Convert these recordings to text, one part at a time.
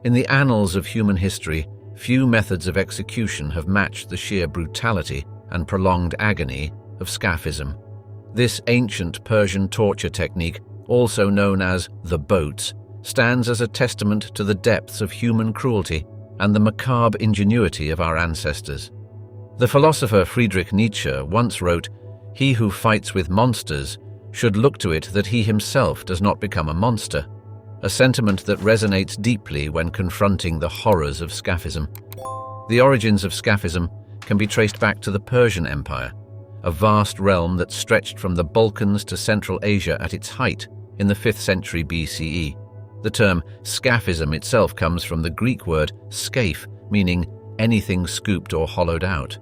In the annals of human history, few methods of execution have matched the sheer brutality and prolonged agony of Scaphism. This ancient Persian torture technique, also known as the boats, stands as a testament to the depths of human cruelty and the macabre ingenuity of our ancestors. The philosopher Friedrich Nietzsche once wrote, "He who fights with monsters should look to it that he himself does not become a monster," a sentiment that resonates deeply when confronting the horrors of Scaphism. The origins of Scaphism can be traced back to the Persian Empire, a vast realm that stretched from the Balkans to Central Asia at its height in the 5th century BCE. The term Scaphism itself comes from the Greek word skaphe, meaning anything scooped or hollowed out.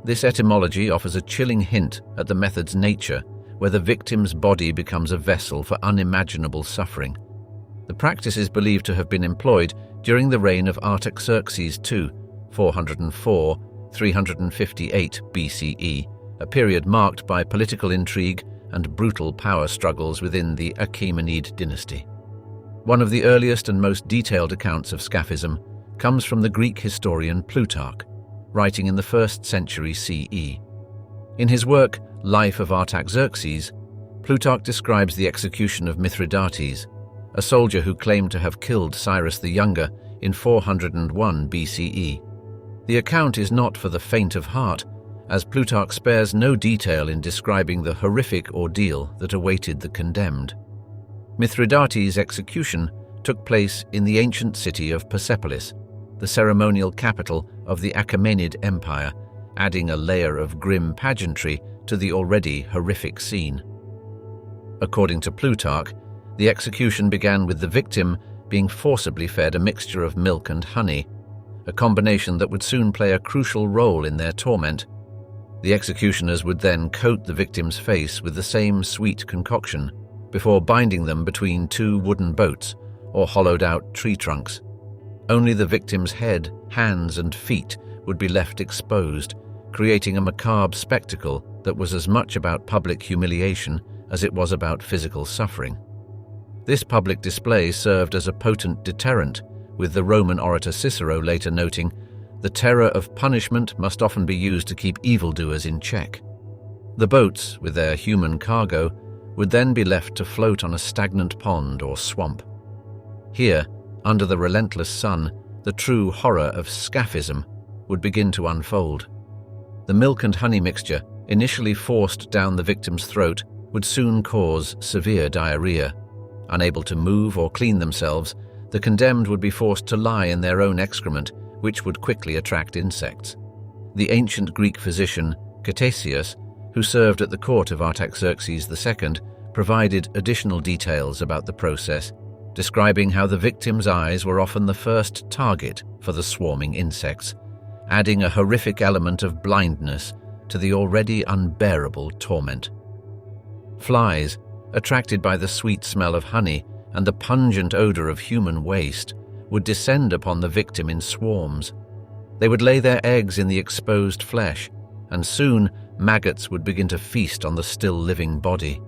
This etymology offers a chilling hint at the method's nature, where the victim's body becomes a vessel for unimaginable suffering. The practice is believed to have been employed during the reign of Artaxerxes II, 404–358 BCE, a period marked by political intrigue and brutal power struggles within the Achaemenid dynasty. One of the earliest and most detailed accounts of Scaphism comes from the Greek historian Plutarch, writing in the 1st century CE. In his work, Life of Artaxerxes, Plutarch describes the execution of Mithridates, a soldier who claimed to have killed Cyrus the Younger in 401 BCE. The account is not for the faint of heart, as Plutarch spares no detail in describing the horrific ordeal that awaited the condemned. Mithridates' execution took place in the ancient city of Persepolis, the ceremonial capital of the Achaemenid Empire, adding a layer of grim pageantry to the already horrific scene. According to Plutarch, the execution began with the victim being forcibly fed a mixture of milk and honey, a combination that would soon play a crucial role in their torment. The executioners would then coat the victim's face with the same sweet concoction, before binding them between two wooden boats or hollowed-out tree trunks. Only the victim's head, hands, and feet would be left exposed, creating a macabre spectacle that was as much about public humiliation as it was about physical suffering. This public display served as a potent deterrent, with the Roman orator Cicero later noting, "The terror of punishment must often be used to keep evildoers in check." The boats, with their human cargo, would then be left to float on a stagnant pond or swamp. Here, under the relentless sun, the true horror of Scaphism would begin to unfold. The milk and honey mixture, initially forced down the victim's throat, would soon cause severe diarrhea. Unable to move or clean themselves, the condemned would be forced to lie in their own excrement, which would quickly attract insects. The ancient Greek physician Ctesias, who served at the court of Artaxerxes II, provided additional details about the process, describing how the victim's eyes were often the first target for the swarming insects, adding a horrific element of blindness to the already unbearable torment. Flies, attracted by the sweet smell of honey and the pungent odor of human waste, would descend upon the victim in swarms. They would lay their eggs in the exposed flesh, and soon maggots would begin to feast on the still living body.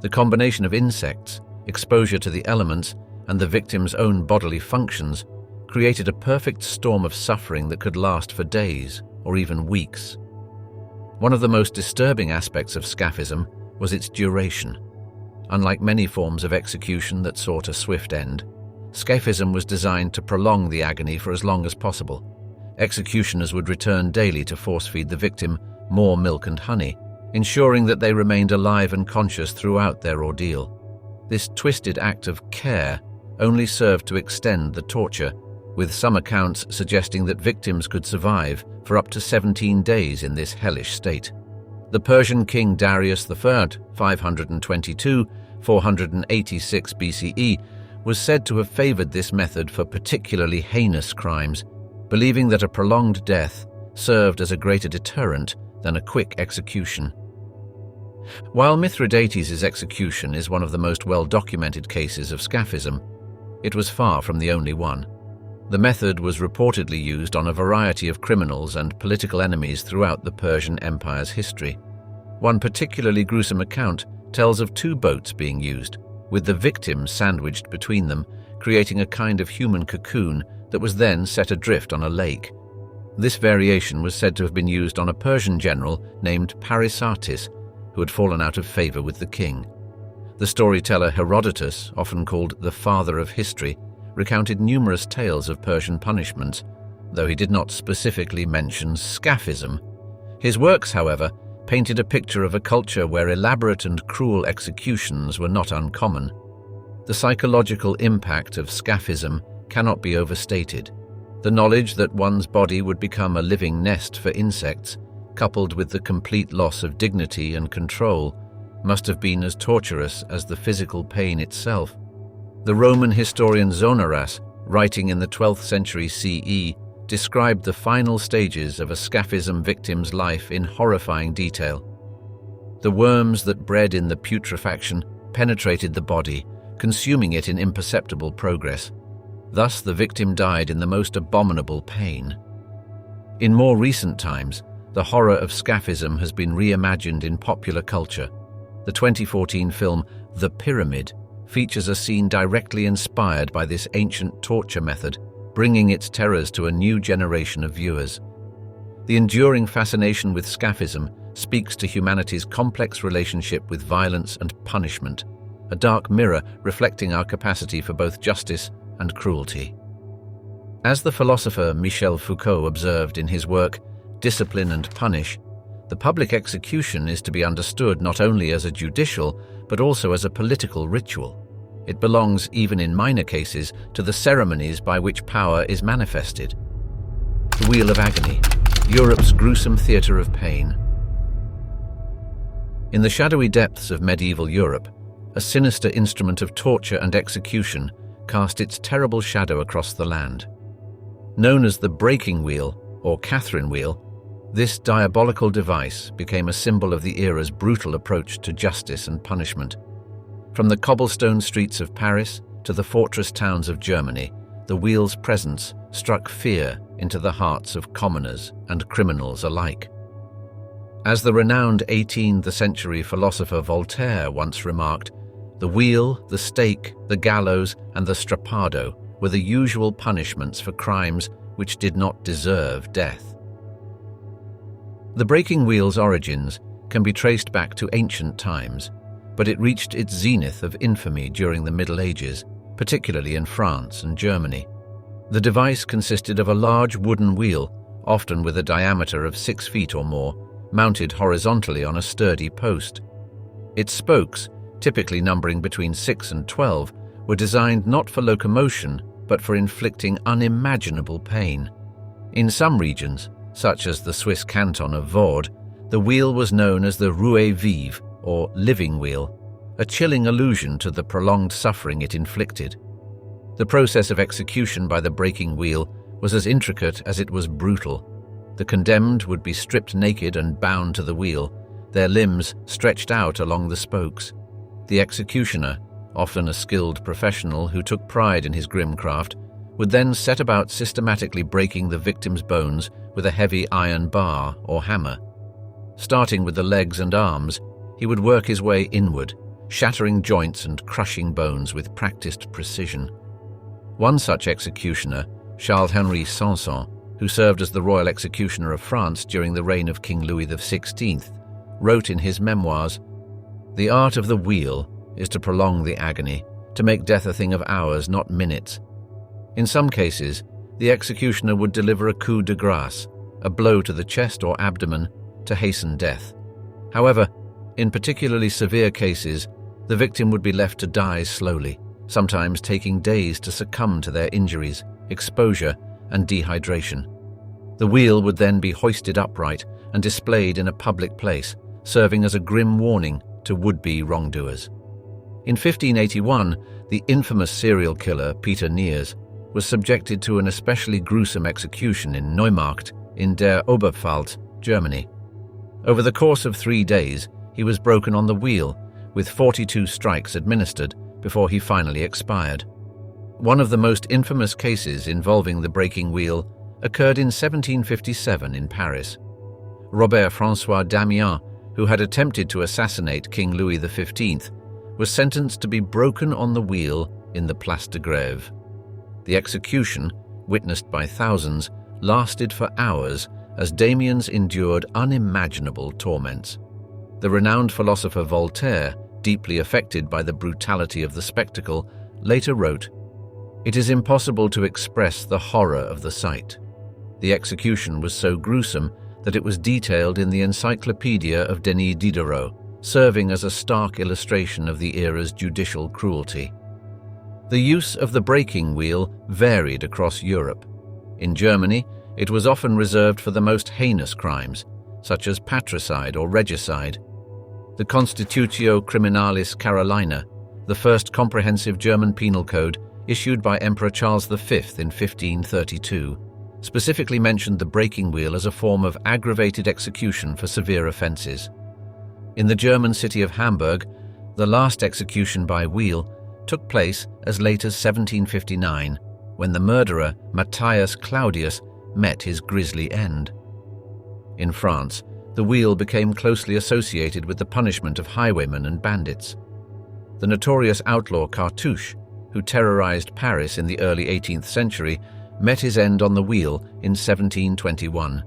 The combination of insects, exposure to the elements, and the victim's own bodily functions created a perfect storm of suffering that could last for days or even weeks. One of the most disturbing aspects of Scaphism was its duration. Unlike many forms of execution that sought a swift end, Scaphism was designed to prolong the agony for as long as possible. Executioners would return daily to force-feed the victim more milk and honey, ensuring that they remained alive and conscious throughout their ordeal. This twisted act of care only served to extend the torture, with some accounts suggesting that victims could survive for up to 17 days in this hellish state. The Persian king Darius I, 522–486 BCE, was said to have favored this method for particularly heinous crimes, believing that a prolonged death served as a greater deterrent than a quick execution. While Mithridates' execution is one of the most well-documented cases of Scaphism, it was far from the only one. The method was reportedly used on a variety of criminals and political enemies throughout the Persian Empire's history. One particularly gruesome account tells of two boats being used, with the victim sandwiched between them, creating a kind of human cocoon that was then set adrift on a lake. This variation was said to have been used on a Persian general named Parysatis, who had fallen out of favor with the king. The storyteller Herodotus, often called the father of history, recounted numerous tales of Persian punishments, though he did not specifically mention Scaphism. His works, however, painted a picture of a culture where elaborate and cruel executions were not uncommon. The psychological impact of Scaphism cannot be overstated. The knowledge that one's body would become a living nest for insects, coupled with the complete loss of dignity and control, must have been as torturous as the physical pain itself. The Roman historian Zonaras, writing in the 12th century CE, described the final stages of a Scaphism victim's life in horrifying detail. The worms that bred in the putrefaction penetrated the body, consuming it in imperceptible progress. Thus the victim died in the most abominable pain. In more recent times, the horror of Scaphism has been reimagined in popular culture. The 2014 film The Pyramid features a scene directly inspired by this ancient torture method, bringing its terrors to a new generation of viewers. The enduring fascination with Scaphism speaks to humanity's complex relationship with violence and punishment, a dark mirror reflecting our capacity for both justice and cruelty. As the philosopher Michel Foucault observed in his work Discipline and Punish, the public execution is to be understood not only as a judicial, but also as a political ritual. It belongs, even in minor cases, to the ceremonies by which power is manifested. The Wheel of Agony, Europe's gruesome theatre of pain. In the shadowy depths of medieval Europe, a sinister instrument of torture and execution cast its terrible shadow across the land. Known as the breaking wheel, or Catherine wheel, this diabolical device became a symbol of the era's brutal approach to justice and punishment. From the cobblestone streets of Paris to the fortress towns of Germany, the wheel's presence struck fear into the hearts of commoners and criminals alike. As the renowned 18th century philosopher Voltaire once remarked, the wheel, the stake, the gallows, and the strappado were the usual punishments for crimes which did not deserve death. The breaking wheel's origins can be traced back to ancient times, but it reached its zenith of infamy during the Middle Ages, particularly in France and Germany. The device consisted of a large wooden wheel, often with a diameter of 6 feet or more, mounted horizontally on a sturdy post. Its spokes, typically numbering between 6 and 12, were designed not for locomotion, but for inflicting unimaginable pain. In some regions, such as the Swiss canton of Vaud, the wheel was known as the rouée vive, or living wheel, a chilling allusion to the prolonged suffering it inflicted. The process of execution by the breaking wheel was as intricate as it was brutal. The condemned would be stripped naked and bound to the wheel, their limbs stretched out along the spokes. The executioner, often a skilled professional who took pride in his grim craft, would then set about systematically breaking the victim's bones with a heavy iron bar or hammer. Starting with the legs and arms, he would work his way inward, shattering joints and crushing bones with practiced precision. One such executioner, Charles-Henri Sanson, who served as the royal executioner of France during the reign of King Louis XVI, wrote in his memoirs, "The art of the wheel is to prolong the agony, to make death a thing of hours, not minutes. In some cases, the executioner would deliver a coup de grâce, a blow to the chest or abdomen, to hasten death. However, in particularly severe cases, the victim would be left to die slowly, sometimes taking days to succumb to their injuries, exposure, and dehydration. The wheel would then be hoisted upright and displayed in a public place, serving as a grim warning to would-be wrongdoers. In 1581, the infamous serial killer Peter Niers was subjected to an especially gruesome execution in Neumarkt in der Oberpfalz, Germany. Over the course of 3 days, he was broken on the wheel, with 42 strikes administered before he finally expired. One of the most infamous cases involving the breaking wheel occurred in 1757 in Paris. Robert-François Damiens, who had attempted to assassinate King Louis XV, was sentenced to be broken on the wheel in the Place de Grève. The execution, witnessed by thousands, lasted for hours as Damiens endured unimaginable torments. The renowned philosopher Voltaire, deeply affected by the brutality of the spectacle, later wrote, "It is impossible to express the horror of the sight." The execution was so gruesome that it was detailed in the Encyclopedia of Denis Diderot, serving as a stark illustration of the era's judicial cruelty. The use of the breaking wheel varied across Europe. In Germany, it was often reserved for the most heinous crimes, such as patricide or regicide. The Constitutio Criminalis Carolina, the first comprehensive German penal code issued by Emperor Charles V in 1532, specifically mentioned the breaking wheel as a form of aggravated execution for severe offences. In the German city of Hamburg, the last execution by wheel took place as late as 1759, when the murderer Matthias Claudius met his grisly end. In France, the wheel became closely associated with the punishment of highwaymen and bandits. The notorious outlaw Cartouche, who terrorized Paris in the early 18th century, met his end on the wheel in 1721.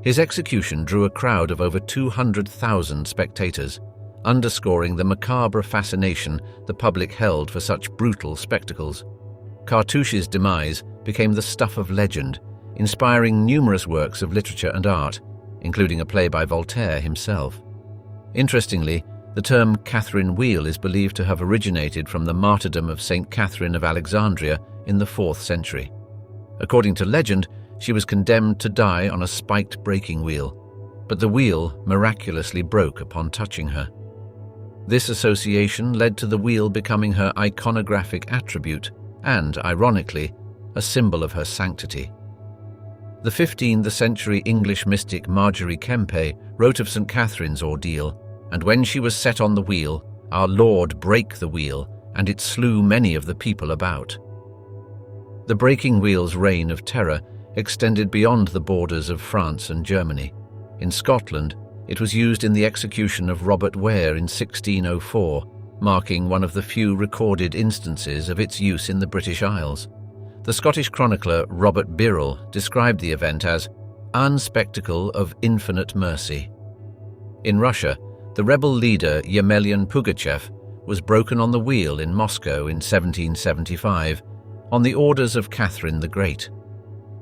His execution drew a crowd of over 200,000 spectators, underscoring the macabre fascination the public held for such brutal spectacles. Cartouche's demise became the stuff of legend, inspiring numerous works of literature and art, including a play by Voltaire himself. Interestingly, the term Catherine Wheel is believed to have originated from the martyrdom of Saint Catherine of Alexandria in the 4th century. According to legend, she was condemned to die on a spiked breaking wheel, but the wheel miraculously broke upon touching her. This association led to the wheel becoming her iconographic attribute and, ironically, a symbol of her sanctity. The 15th century English mystic Marjorie Kempe wrote of St. Catherine's ordeal, "And when she was set on the wheel, our Lord brake the wheel, and it slew many of the people about." The breaking wheel's reign of terror extended beyond the borders of France and Germany. In Scotland, it was used in the execution of Robert Ware in 1604, marking one of the few recorded instances of its use in the British Isles. The Scottish chronicler Robert Birrell described the event as "an spectacle of infinite mercy." In Russia, the rebel leader Yemelyan Pugachev was broken on the wheel in Moscow in 1775 on the orders of Catherine the Great.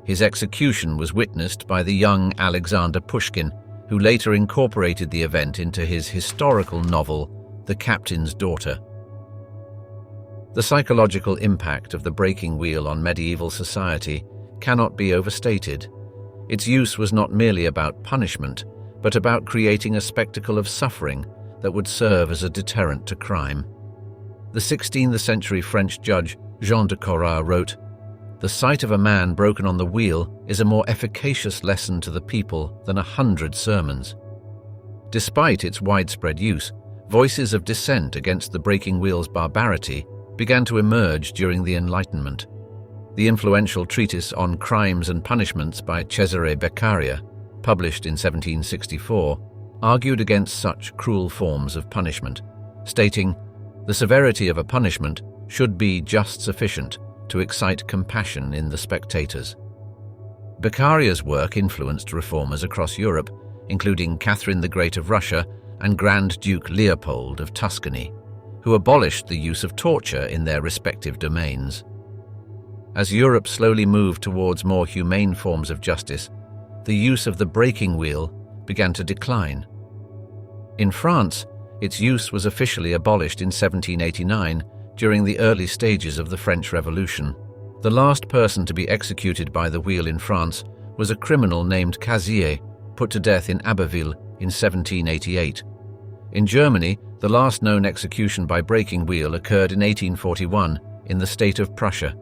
His execution was witnessed by the young Alexander Pushkin, who later incorporated the event into his historical novel, The Captain's Daughter. The psychological impact of the breaking wheel on medieval society cannot be overstated. Its use was not merely about punishment, but about creating a spectacle of suffering that would serve as a deterrent to crime. The 16th century French judge Jean de Corrat wrote, "The sight of a man broken on the wheel is a more efficacious lesson to the people than 100 sermons." Despite its widespread use, voices of dissent against the breaking wheel's barbarity began to emerge during the Enlightenment. The influential treatise on crimes and punishments by Cesare Beccaria, published in 1764, argued against such cruel forms of punishment, stating, "The severity of a punishment should be just sufficient to excite compassion in the spectators." Beccaria's work influenced reformers across Europe, including Catherine the Great of Russia and Grand Duke Leopold of Tuscany, who abolished the use of torture in their respective domains. As Europe slowly moved towards more humane forms of justice, the use of the breaking wheel began to decline. In France, its use was officially abolished in 1789 during the early stages of the French Revolution. The last person to be executed by the wheel in France was a criminal named Cazier, put to death in Abbeville in 1788. In Germany, the last known execution by breaking wheel occurred in 1841 in the state of Prussia,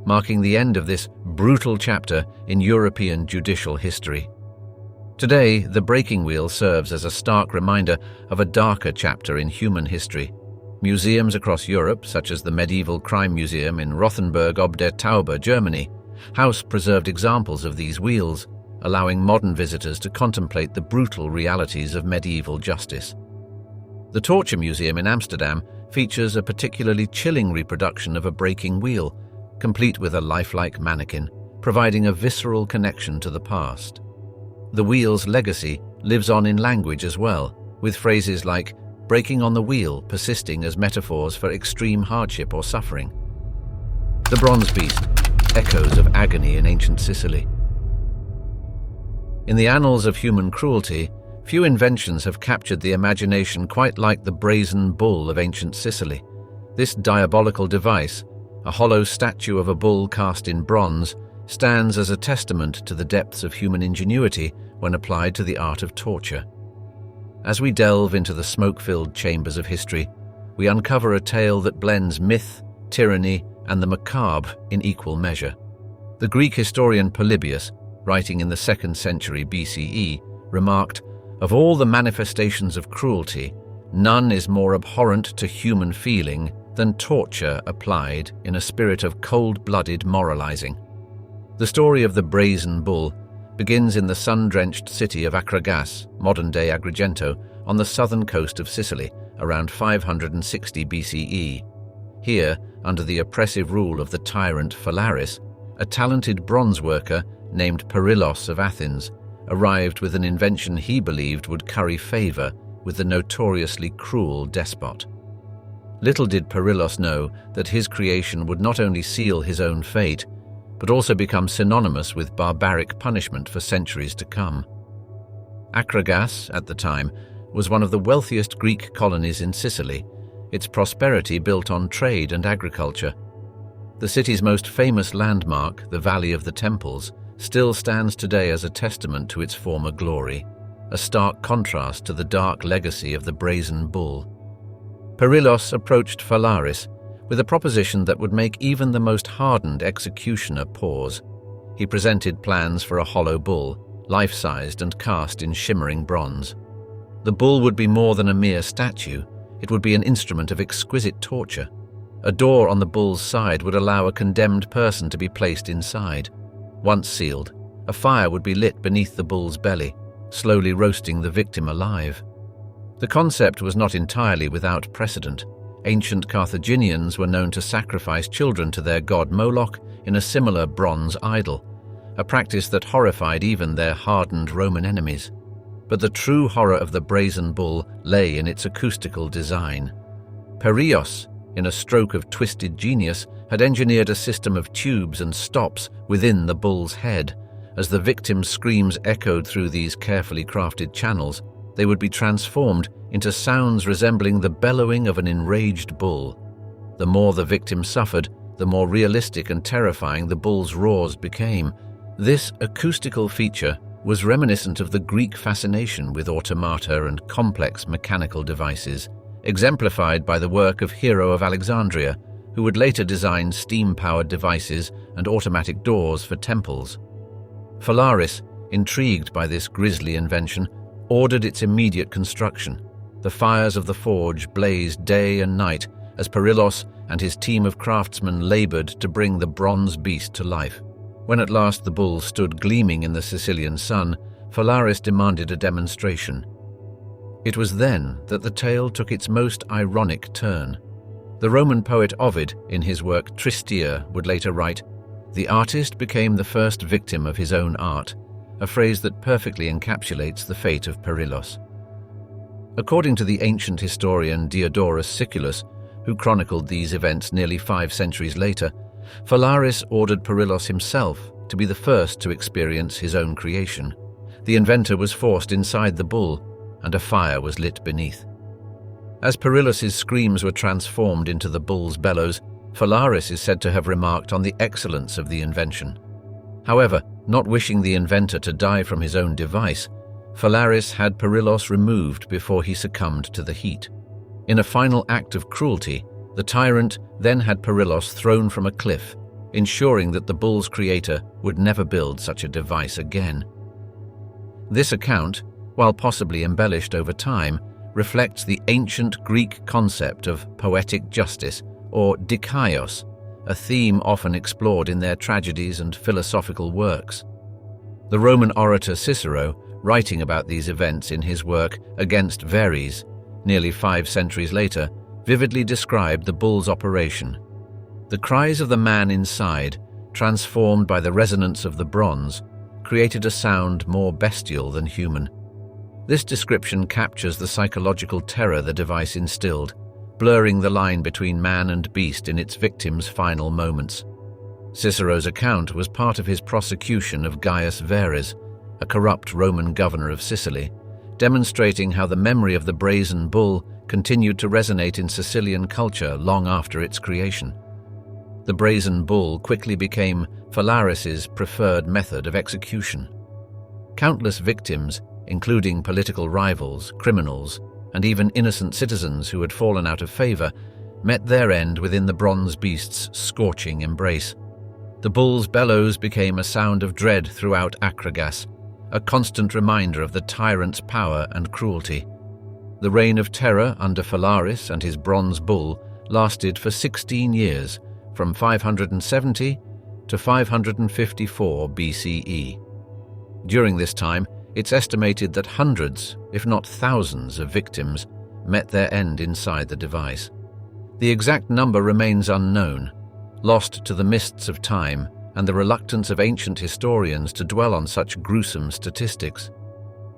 marking the end of this brutal chapter in European judicial history. Today, the breaking wheel serves as a stark reminder of a darker chapter in human history. Museums across Europe, such as the Medieval Crime Museum in Rothenburg ob der Tauber, Germany, house preserved examples of these wheels, allowing modern visitors to contemplate the brutal realities of medieval justice. The Torture Museum in Amsterdam features a particularly chilling reproduction of a breaking wheel, complete with a lifelike mannequin, providing a visceral connection to the past. The wheel's legacy lives on in language as well, with phrases like breaking on the wheel persisting as metaphors for extreme hardship or suffering. The bronze beast, echoes of agony in ancient Sicily. In the annals of human cruelty, few inventions have captured the imagination quite like the brazen bull of ancient Sicily. This diabolical device, a hollow statue of a bull cast in bronze, stands as a testament to the depths of human ingenuity when applied to the art of torture. As we delve into the smoke-filled chambers of history, we uncover a tale that blends myth, tyranny, and the macabre in equal measure. The Greek historian Polybius, writing in the 2nd century BCE, remarked, "Of all the manifestations of cruelty, none is more abhorrent to human feeling than torture applied in a spirit of cold-blooded moralizing." The story of the brazen bull begins in the sun-drenched city of Akragas, modern-day Agrigento, on the southern coast of Sicily, around 560 BCE. Here, under the oppressive rule of the tyrant Phalaris, a talented bronze worker named Perillos of Athens arrived with an invention he believed would curry favor with the notoriously cruel despot. Little did Perillos know that his creation would not only seal his own fate, but also become synonymous with barbaric punishment for centuries to come. Akragas, at the time, was one of the wealthiest Greek colonies in Sicily, its prosperity built on trade and agriculture. The city's most famous landmark, the Valley of the Temples, still stands today as a testament to its former glory, a stark contrast to the dark legacy of the brazen bull. Perillos approached Phalaris with a proposition that would make even the most hardened executioner pause. He presented plans for a hollow bull, life-sized and cast in shimmering bronze. The bull would be more than a mere statue, it would be an instrument of exquisite torture. A door on the bull's side would allow a condemned person to be placed inside. Once sealed, a fire would be lit beneath the bull's belly, slowly roasting the victim alive. The concept was not entirely without precedent. Ancient Carthaginians were known to sacrifice children to their god Moloch in a similar bronze idol, a practice that horrified even their hardened Roman enemies. But the true horror of the brazen bull lay in its acoustical design. Perillos, in a stroke of twisted genius, had engineered a system of tubes and stops within the bull's head. As the victim's screams echoed through these carefully crafted channels, they would be transformed into sounds resembling the bellowing of an enraged bull. The more the victim suffered, the more realistic and terrifying the bull's roars became. This acoustical feature was reminiscent of the Greek fascination with automata and complex mechanical devices, exemplified by the work of Hero of Alexandria, who would later design steam-powered devices and automatic doors for temples. Phalaris, intrigued by this grisly invention, ordered its immediate construction. The fires of the forge blazed day and night as Perillos and his team of craftsmen labored to bring the bronze beast to life. When at last the bull stood gleaming in the Sicilian sun, Phalaris demanded a demonstration. It was then that the tale took its most ironic turn. The Roman poet Ovid, in his work Tristia, would later write, "The artist became the first victim of his own art," a phrase that perfectly encapsulates the fate of Perillos. According to the ancient historian Diodorus Siculus, who chronicled these events nearly 5 centuries later, Phalaris ordered Perillos himself to be the first to experience his own creation. The inventor was forced inside the bull, and a fire was lit beneath. As Perillos's screams were transformed into the bull's bellows, Phalaris is said to have remarked on the excellence of the invention. However, not wishing the inventor to die from his own device, Phalaris had Perillos removed before he succumbed to the heat. In a final act of cruelty, the tyrant then had Perillos thrown from a cliff, ensuring that the bull's creator would never build such a device again. This account, while possibly embellished over time, reflects the ancient Greek concept of poetic justice, or dikaios, a theme often explored in their tragedies and philosophical works. The Roman orator Cicero, writing about these events in his work Against Verres, nearly 5 centuries later, vividly described the bull's operation. The cries of the man inside, transformed by the resonance of the bronze, created a sound more bestial than human. This description captures the psychological terror the device instilled, blurring the line between man and beast in its victim's final moments. Cicero's account was part of his prosecution of Gaius Verres, a corrupt Roman governor of Sicily, demonstrating how the memory of the brazen bull continued to resonate in Sicilian culture long after its creation. The brazen bull quickly became Phalaris's preferred method of execution. Countless victims, including political rivals, criminals, and even innocent citizens who had fallen out of favor, met their end within the bronze beast's scorching embrace. The bull's bellows became a sound of dread throughout Akragas, a constant reminder of the tyrant's power and cruelty. The reign of terror under Phalaris and his bronze bull lasted for 16 years, from 570 to 554 BCE. During this time, it's estimated that hundreds, if not thousands, of victims met their end inside the device. The exact number remains unknown, lost to the mists of time and the reluctance of ancient historians to dwell on such gruesome statistics.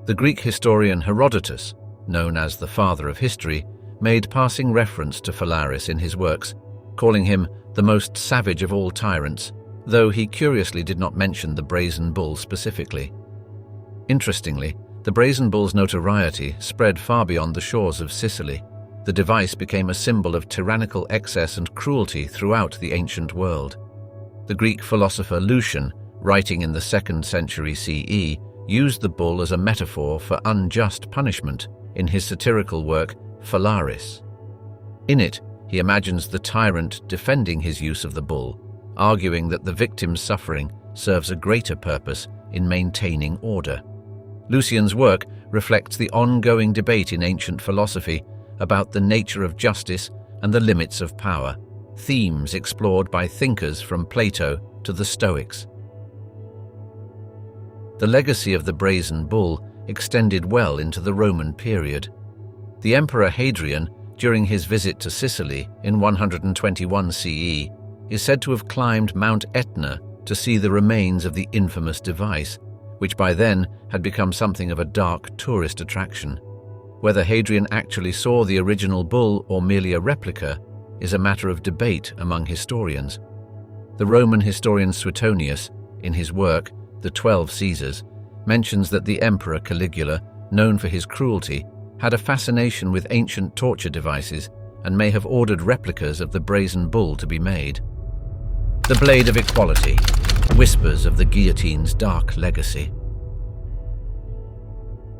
The Greek historian Herodotus, known as the father of history, made passing reference to Phalaris in his works, calling him the most savage of all tyrants, though he curiously did not mention the brazen bull specifically. Interestingly, the brazen bull's notoriety spread far beyond the shores of Sicily. The device became a symbol of tyrannical excess and cruelty throughout the ancient world. The Greek philosopher Lucian, writing in the 2nd century CE, used the bull as a metaphor for unjust punishment in his satirical work Phalaris. In it, he imagines the tyrant defending his use of the bull, arguing that the victim's suffering serves a greater purpose in maintaining order. Lucian's work reflects the ongoing debate in ancient philosophy about the nature of justice and the limits of power, themes explored by thinkers from Plato to the Stoics. The legacy of the brazen bull extended well into the Roman period. The Emperor Hadrian, during his visit to Sicily in 121 CE, is said to have climbed Mount Etna to see the remains of the infamous device, which by then had become something of a dark tourist attraction. Whether Hadrian actually saw the original bull or merely a replica is a matter of debate among historians. The Roman historian Suetonius, in his work The 12 Caesars, mentions that the Emperor Caligula, known for his cruelty, had a fascination with ancient torture devices and may have ordered replicas of the brazen bull to be made. The Blade of Equality, whispers of the guillotine's dark legacy.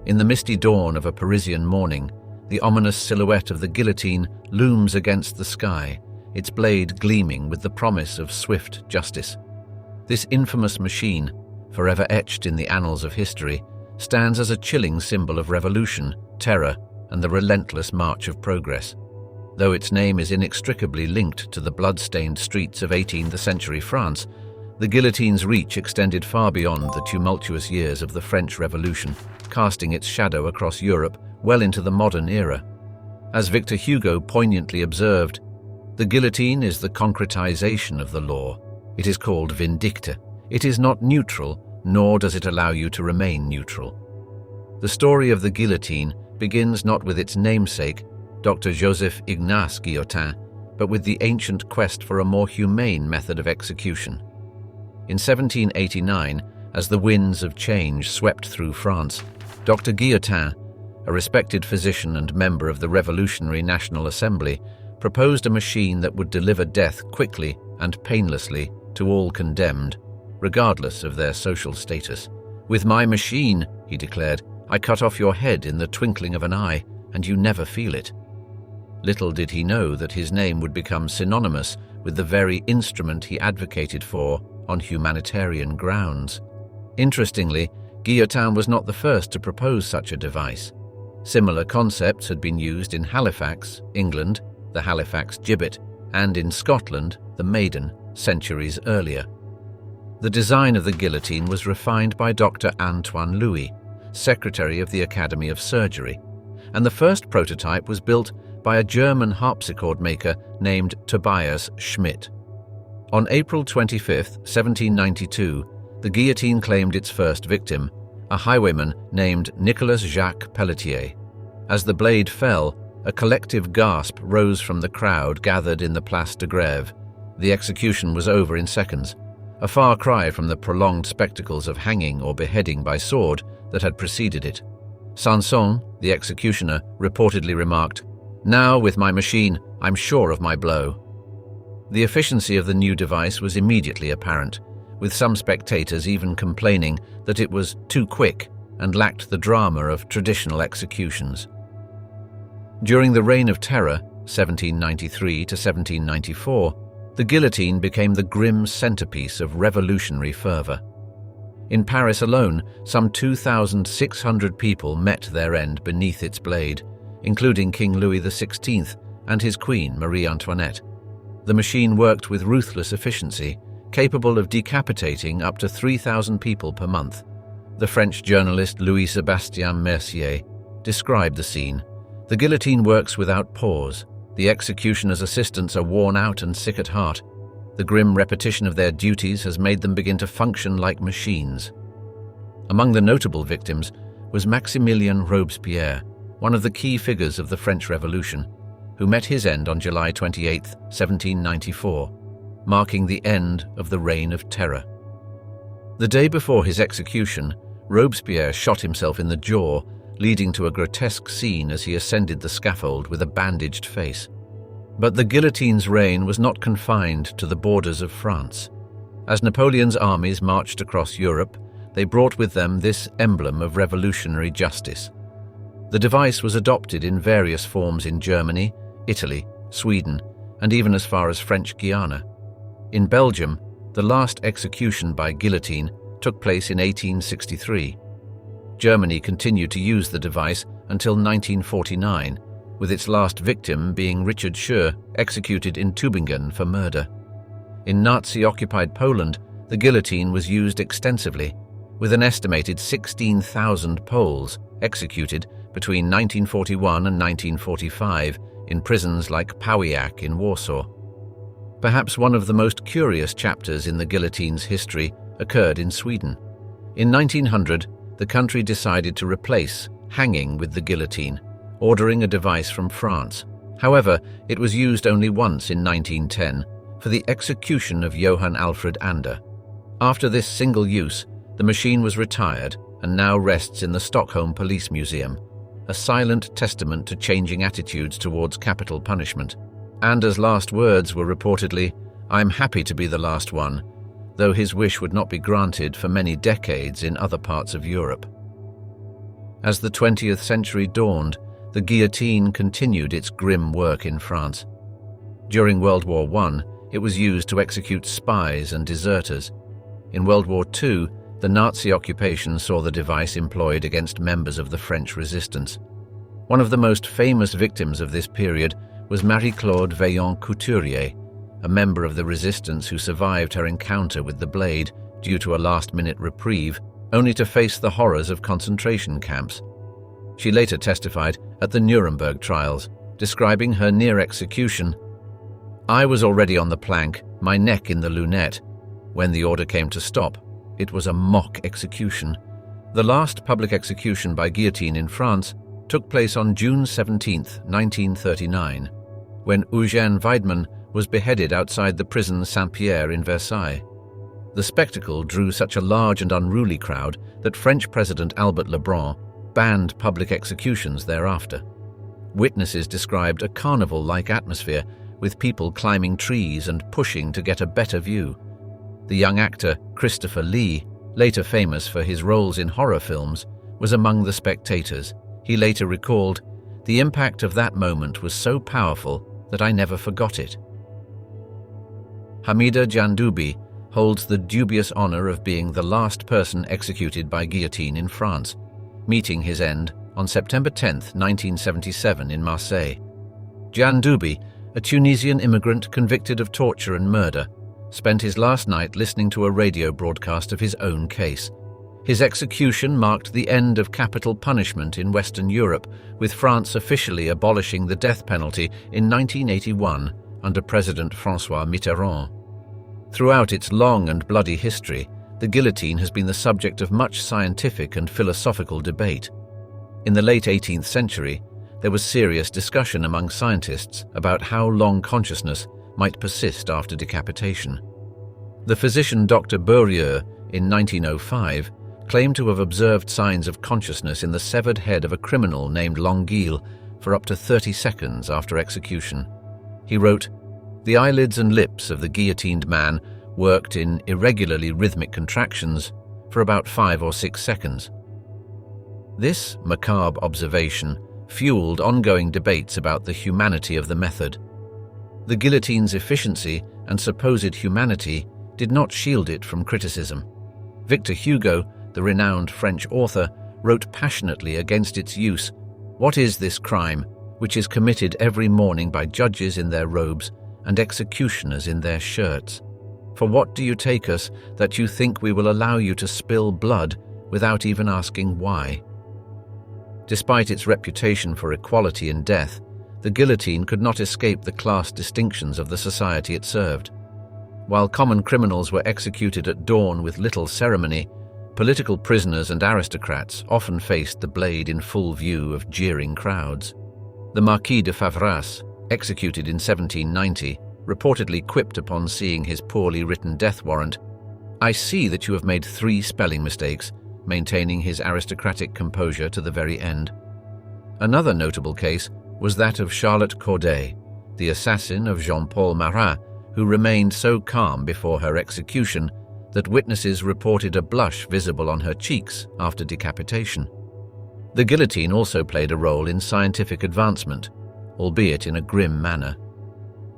In the misty dawn of a Parisian morning, the ominous silhouette of the guillotine looms against the sky, its blade gleaming with the promise of swift justice. This infamous machine, forever etched in the annals of history, stands as a chilling symbol of revolution, terror, and the relentless march of progress. Though its name is inextricably linked to the blood-stained streets of 18th century France, the guillotine's reach extended far beyond the tumultuous years of the French Revolution, casting its shadow across Europe well into the modern era. As Victor Hugo poignantly observed, the guillotine is the concretization of the law. It is called vindicta. It is not neutral, nor does it allow you to remain neutral. The story of the guillotine begins not with its namesake, Dr. Joseph Ignace Guillotin, but with the ancient quest for a more humane method of execution. In 1789, as the winds of change swept through France, Dr. Guillotin, a respected physician and member of the Revolutionary National Assembly, proposed a machine that would deliver death quickly and painlessly to all condemned, regardless of their social status. "With my machine," he declared, "I cut off your head in the twinkling of an eye, and you never feel it." Little did he know that his name would become synonymous with the very instrument he advocated for on humanitarian grounds. Interestingly, Guillotin was not the first to propose such a device. Similar concepts had been used in Halifax, England, the Halifax gibbet, and in Scotland, the Maiden, centuries earlier. The design of the guillotine was refined by Dr. Antoine Louis, secretary of the Academy of Surgery, and the first prototype was built by a German harpsichord maker named Tobias Schmidt. On April 25, 1792, the guillotine claimed its first victim, a highwayman named Nicolas Jacques Pelletier. As the blade fell, a collective gasp rose from the crowd gathered in the Place de Grève. The execution was over in seconds, a far cry from the prolonged spectacles of hanging or beheading by sword that had preceded it. Sanson, the executioner, reportedly remarked, "Now, with my machine, I'm sure of my blow." The efficiency of the new device was immediately apparent, with some spectators even complaining that it was too quick and lacked the drama of traditional executions. During the Reign of Terror, 1793 to 1794, the guillotine became the grim centerpiece of revolutionary fervor. In Paris alone, some 2,600 people met their end beneath its blade, including King Louis XVI and his queen, Marie Antoinette. The machine worked with ruthless efficiency, capable of decapitating up to 3,000 people per month. The French journalist Louis-Sébastien Mercier described the scene. "The guillotine works without pause. The executioner's assistants are worn out and sick at heart. The grim repetition of their duties has made them begin to function like machines." Among the notable victims was Maximilien Robespierre, one of the key figures of the French Revolution, who met his end on July 28, 1794, marking the end of the Reign of Terror. The day before his execution, Robespierre shot himself in the jaw, leading to a grotesque scene as he ascended the scaffold with a bandaged face. But the guillotine's reign was not confined to the borders of France. As Napoleon's armies marched across Europe, they brought with them this emblem of revolutionary justice. The device was adopted in various forms in Germany, Italy, Sweden, and even as far as French Guiana. In Belgium, the last execution by guillotine took place in 1863. Germany continued to use the device until 1949, with its last victim being Richard Schur, executed in Tübingen for murder. In Nazi-occupied Poland, the guillotine was used extensively, with an estimated 16,000 Poles executed between 1941 and 1945 in prisons like Pawiak in Warsaw. Perhaps one of the most curious chapters in the guillotine's history occurred in Sweden. In 1900, the country decided to replace hanging with the guillotine, ordering a device from France. However, it was used only once in 1910 for the execution of Johann Alfred Ander. After this single use, the machine was retired and now rests in the Stockholm Police Museum, a silent testament to changing attitudes towards capital punishment. Ander's last words were reportedly, "I'm happy to be the last one," though his wish would not be granted for many decades in other parts of Europe. As the 20th century dawned, the guillotine continued its grim work in France. During World War I, it was used to execute spies and deserters. In World War II, the Nazi occupation saw the device employed against members of the French resistance. One of the most famous victims of this period was Marie-Claude Vaillant-Couturier, a member of the resistance who survived her encounter with the blade due to a last-minute reprieve, only to face the horrors of concentration camps. She later testified at the Nuremberg trials, describing her near execution. "I was already on the plank, my neck in the lunette. When the order came to stop, it was a mock execution." The last public execution by guillotine in France took place on June 17, 1939, when Eugène Weidmann was beheaded outside the prison Saint-Pierre in Versailles. The spectacle drew such a large and unruly crowd that French President Albert Lebrun banned public executions thereafter. Witnesses described a carnival-like atmosphere, with people climbing trees and pushing to get a better view. The young actor Christopher Lee, later famous for his roles in horror films, was among the spectators. He later recalled, "The impact of that moment was so powerful that I never forgot it." Hamida Jandoubi holds the dubious honor of being the last person executed by guillotine in France, meeting his end on September 10, 1977 in Marseille. Jandoubi, a Tunisian immigrant convicted of torture and murder, spent his last night listening to a radio broadcast of his own case. His execution marked the end of capital punishment in Western Europe, with France officially abolishing the death penalty in 1981 under President François Mitterrand. Throughout its long and bloody history, the guillotine has been the subject of much scientific and philosophical debate. In the late 18th century, there was serious discussion among scientists about how long consciousness might persist after decapitation. The physician Dr. Bourrieu, in 1905, claimed to have observed signs of consciousness in the severed head of a criminal named Longueuil for up to 30 seconds after execution. He wrote, "The eyelids and lips of the guillotined man worked in irregularly rhythmic contractions for about 5 or 6 seconds." This macabre observation fueled ongoing debates about the humanity of the method. The guillotine's efficiency and supposed humanity did not shield it from criticism. Victor Hugo, the renowned French author, wrote passionately against its use. "What is this crime, which is committed every morning by judges in their robes and executioners in their shirts? For what do you take us that you think we will allow you to spill blood without even asking why?" Despite its reputation for equality in death, the guillotine could not escape the class distinctions of the society it served. While common criminals were executed at dawn with little ceremony, political prisoners and aristocrats often faced the blade in full view of jeering crowds. The Marquis de Favras, executed in 1790, reportedly quipped upon seeing his poorly written death warrant, "I see that you have made 3 spelling mistakes," maintaining his aristocratic composure to the very end. Another notable case was that of Charlotte Corday, the assassin of Jean-Paul Marat, who remained so calm before her execution that witnesses reported a blush visible on her cheeks after decapitation. The guillotine also played a role in scientific advancement, albeit in a grim manner.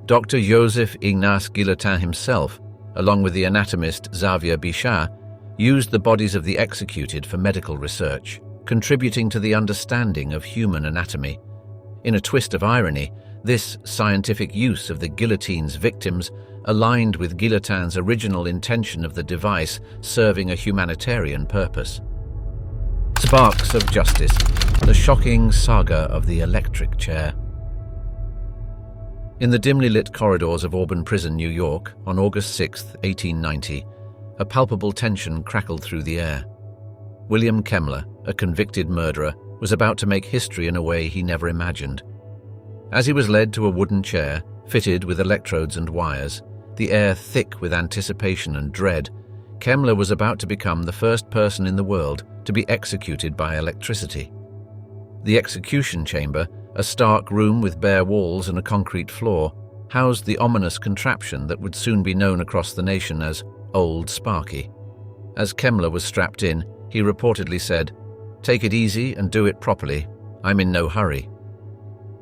Dr. Joseph Ignace Guillotin himself, along with the anatomist Xavier Bichat, used the bodies of the executed for medical research, contributing to the understanding of human anatomy. In a twist of irony, this scientific use of the guillotine's victims aligned with Guillotin's original intention of the device serving a humanitarian purpose. Sparks of Justice, the shocking saga of the electric chair. In the dimly lit corridors of Auburn Prison, New York, on August 6, 1890, a palpable tension crackled through the air. William Kemmler, a convicted murderer, was about to make history in a way he never imagined. As he was led to a wooden chair, fitted with electrodes and wires, the air thick with anticipation and dread, Kemmler was about to become the first person in the world to be executed by electricity. The execution chamber, a stark room with bare walls and a concrete floor, housed the ominous contraption that would soon be known across the nation as Old Sparky. As Kemmler was strapped in, he reportedly said, "Take it easy and do it properly. I'm in no hurry."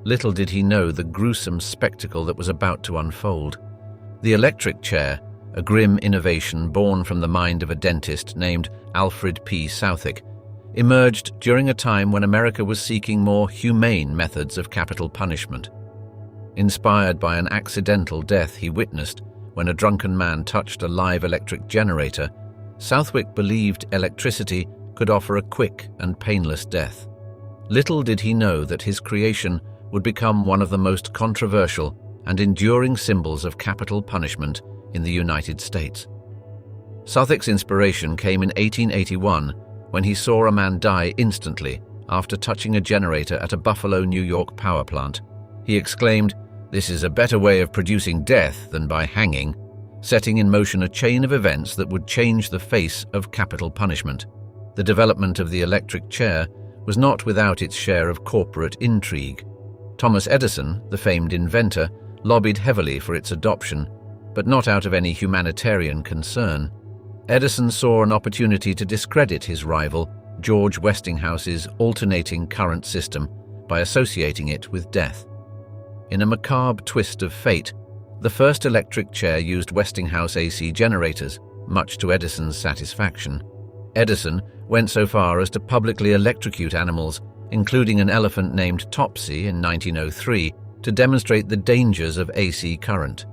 Little did he know the gruesome spectacle that was about to unfold. The electric chair, a grim innovation born from the mind of a dentist named Alfred P. Southwick, emerged during a time when America was seeking more humane methods of capital punishment. Inspired by an accidental death he witnessed when a drunken man touched a live electric generator, Southwick believed electricity could offer a quick and painless death. Little did he know that his creation would become one of the most controversial and enduring symbols of capital punishment in the United States. Southwick's inspiration came in 1881 when he saw a man die instantly after touching a generator at a Buffalo, New York power plant. He exclaimed, "This is a better way of producing death than by hanging," setting in motion a chain of events that would change the face of capital punishment. The development of the electric chair was not without its share of corporate intrigue. Thomas Edison, the famed inventor, lobbied heavily for its adoption, but not out of any humanitarian concern. Edison saw an opportunity to discredit his rival, George Westinghouse's alternating current system, by associating it with death. In a macabre twist of fate, the first electric chair used Westinghouse AC generators, much to Edison's satisfaction. Edison went so far as to publicly electrocute animals, including an elephant named Topsy in 1903, to demonstrate the dangers of AC current.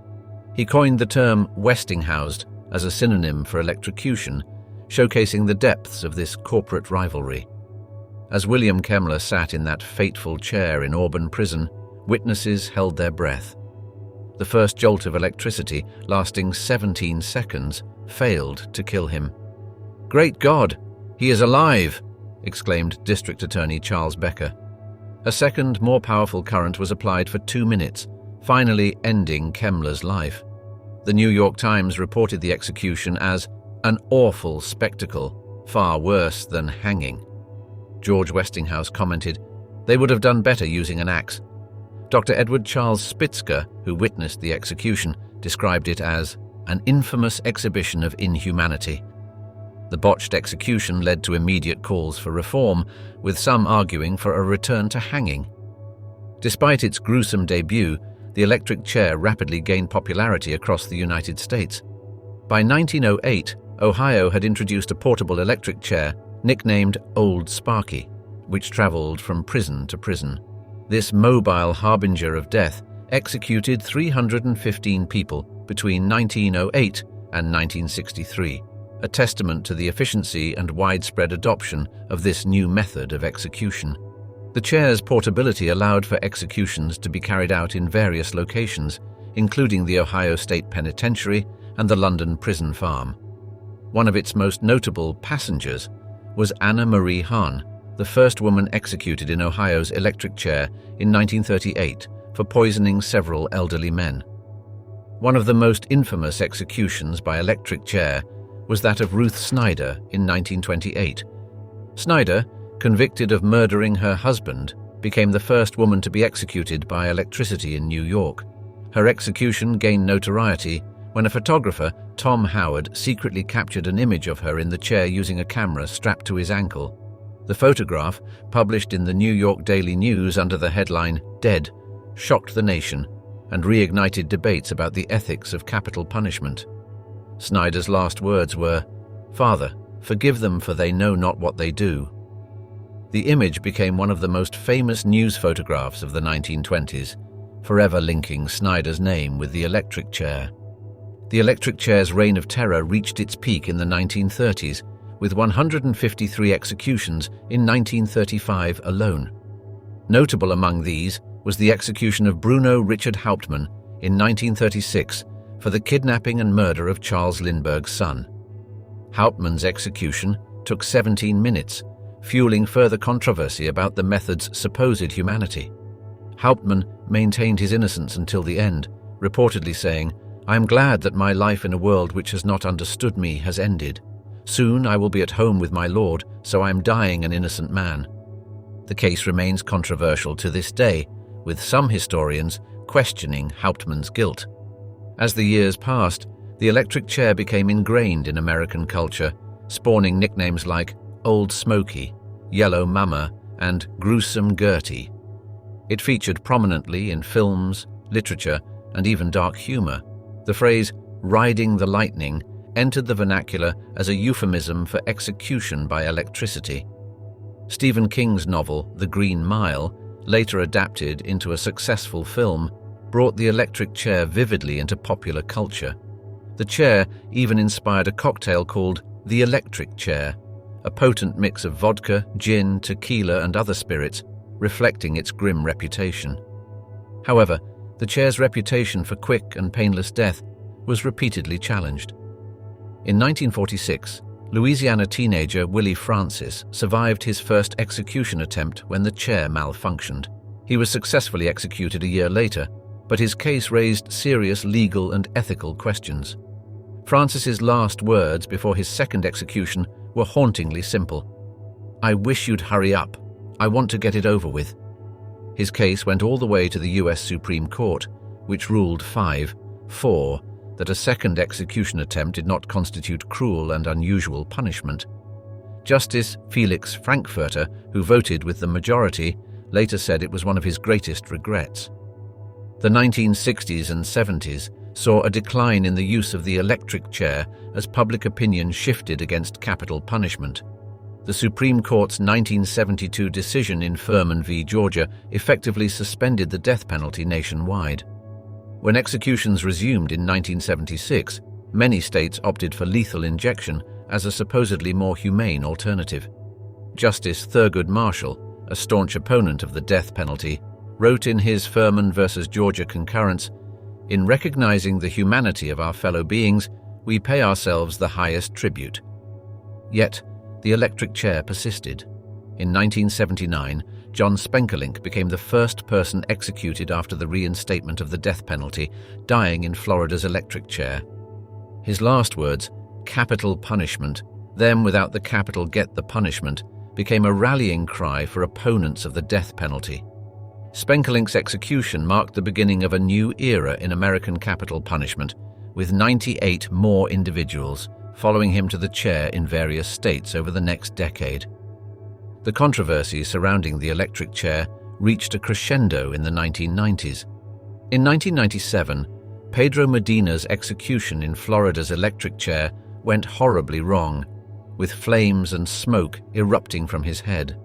He coined the term Westinghoused as a synonym for electrocution, showcasing the depths of this corporate rivalry. As William Kemmler sat in that fateful chair in Auburn prison, witnesses held their breath. The first jolt of electricity, lasting 17 seconds, failed to kill him. "Great God, he is alive!" exclaimed District Attorney Charles Becker. A second, more powerful current was applied for 2 minutes, finally ending Kemmler's life. The New York Times reported the execution as an awful spectacle, far worse than hanging. George Westinghouse commented, "They would have done better using an axe." Dr. Edward Charles Spitzker, who witnessed the execution, described it as an infamous exhibition of inhumanity. The botched execution led to immediate calls for reform, with some arguing for a return to hanging. Despite its gruesome debut, the electric chair rapidly gained popularity across the United States. By 1908, Ohio had introduced a portable electric chair nicknamed Old Sparky, which traveled from prison to prison. This mobile harbinger of death executed 315 people between 1908 and 1963, a testament to the efficiency and widespread adoption of this new method of execution. The chair's portability allowed for executions to be carried out in various locations, including the Ohio State Penitentiary and the London Prison Farm. One of its most notable passengers was Anna Marie Hahn, the first woman executed in Ohio's electric chair in 1938 for poisoning several elderly men. One of the most infamous executions by electric chair was that of Ruth Snyder in 1928. Snyder, convicted of murdering her husband, became the first woman to be executed by electricity in New York. Her execution gained notoriety when a photographer, Tom Howard, secretly captured an image of her in the chair using a camera strapped to his ankle. The photograph, published in the New York Daily News under the headline "Dead," shocked the nation and reignited debates about the ethics of capital punishment. Snyder's last words were, "Father, forgive them, for they know not what they do." The image became one of the most famous news photographs of the 1920s, forever linking Snyder's name with the electric chair. The electric chair's reign of terror reached its peak in the 1930s, with 153 executions in 1935 alone. Notable among these was the execution of Bruno Richard Hauptmann in 1936 for the kidnapping and murder of Charles Lindbergh's son. Hauptmann's execution took 17 minutes, fueling further controversy about the method's supposed humanity. Hauptmann maintained his innocence until the end, reportedly saying, "I am glad that my life in a world which has not understood me has ended. Soon I will be at home with my Lord, so I am dying an innocent man." The case remains controversial to this day, with some historians questioning Hauptmann's guilt. As the years passed, the electric chair became ingrained in American culture, spawning nicknames like Old Smoky, Yellow Mama, and Gruesome Gertie. It featured prominently in films, literature, and even dark humor. The phrase "riding the lightning" entered the vernacular as a euphemism for execution by electricity. Stephen King's novel The Green Mile, later adapted into a successful film, brought the electric chair vividly into popular culture. The chair even inspired a cocktail called the Electric Chair, a potent mix of vodka, gin, tequila, and other spirits, reflecting its grim reputation. However, the chair's reputation for quick and painless death was repeatedly challenged. In 1946, Louisiana teenager Willie Francis survived his first execution attempt when the chair malfunctioned. He was successfully executed a year later, but his case raised serious legal and ethical questions. Francis's last words before his second execution were hauntingly simple. "I wish you'd hurry up. I want to get it over with." His case went all the way to the US Supreme Court, which ruled 5-4 that a second execution attempt did not constitute cruel and unusual punishment. Justice Felix Frankfurter, who voted with the majority, later said it was one of his greatest regrets. The 1960s and 70s saw a decline in the use of the electric chair as public opinion shifted against capital punishment. The Supreme Court's 1972 decision in Furman v. Georgia effectively suspended the death penalty nationwide. When executions resumed in 1976, many states opted for lethal injection as a supposedly more humane alternative. Justice Thurgood Marshall, a staunch opponent of the death penalty, wrote in his Furman versus Georgia concurrence, "In recognizing the humanity of our fellow beings, we pay ourselves the highest tribute." Yet, the electric chair persisted. In 1979, John Spenkelink became the first person executed after the reinstatement of the death penalty, dying in Florida's electric chair. His last words, "capital punishment, them without the capital get the punishment," became a rallying cry for opponents of the death penalty. Spenkelink's execution marked the beginning of a new era in American capital punishment, with 98 more individuals following him to the chair in various states over the next decade. The controversy surrounding the electric chair reached a crescendo in the 1990s. In 1997, Pedro Medina's execution in Florida's electric chair went horribly wrong, with flames and smoke erupting from his head.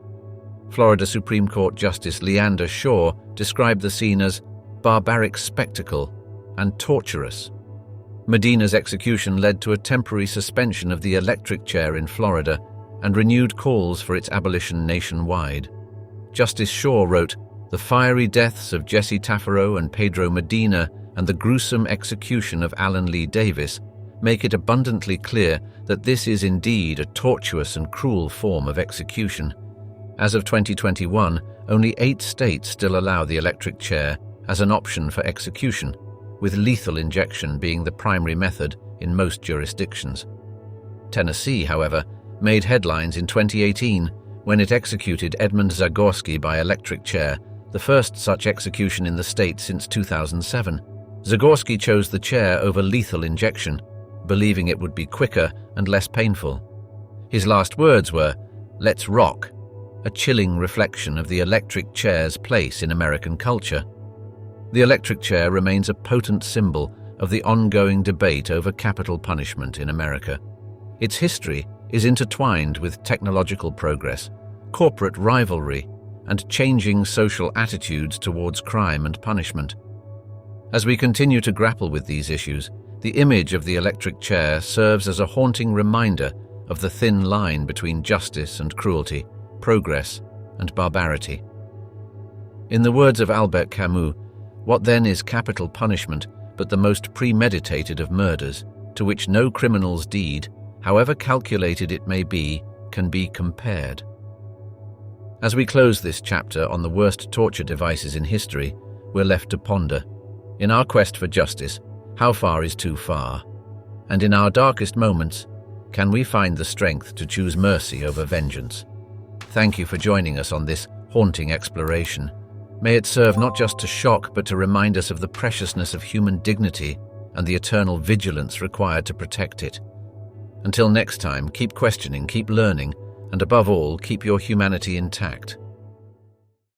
Florida Supreme Court Justice Leander Shaw described the scene as barbaric spectacle and torturous. Medina's execution led to a temporary suspension of the electric chair in Florida and renewed calls for its abolition nationwide. Justice Shaw wrote, "The fiery deaths of Jesse Taffero and Pedro Medina and the gruesome execution of Alan Lee Davis make it abundantly clear that this is indeed a tortuous and cruel form of execution." As of 2021, only 8 states still allow the electric chair as an option for execution, with lethal injection being the primary method in most jurisdictions. Tennessee, however, made headlines in 2018 when it executed Edmund Zagorski by electric chair, the first such execution in the state since 2007. Zagorski chose the chair over lethal injection, believing it would be quicker and less painful. His last words were, "Let's rock," a chilling reflection of the electric chair's place in American culture. The electric chair remains a potent symbol of the ongoing debate over capital punishment in America. Its history is intertwined with technological progress, corporate rivalry, and changing social attitudes towards crime and punishment. As we continue to grapple with these issues, the image of the electric chair serves as a haunting reminder of the thin line between justice and cruelty, progress and barbarity. In the words of Albert Camus, what then is capital punishment but the most premeditated of murders, to which no criminal's deed, however calculated it may be, can be compared? As we close this chapter on the worst torture devices in history, we're left to ponder. In our quest for justice, how far is too far? And in our darkest moments, can we find the strength to choose mercy over vengeance? Thank you for joining us on this haunting exploration. May it serve not just to shock, but to remind us of the preciousness of human dignity and the eternal vigilance required to protect it. Until next time, keep questioning, keep learning, and above all, keep your humanity intact.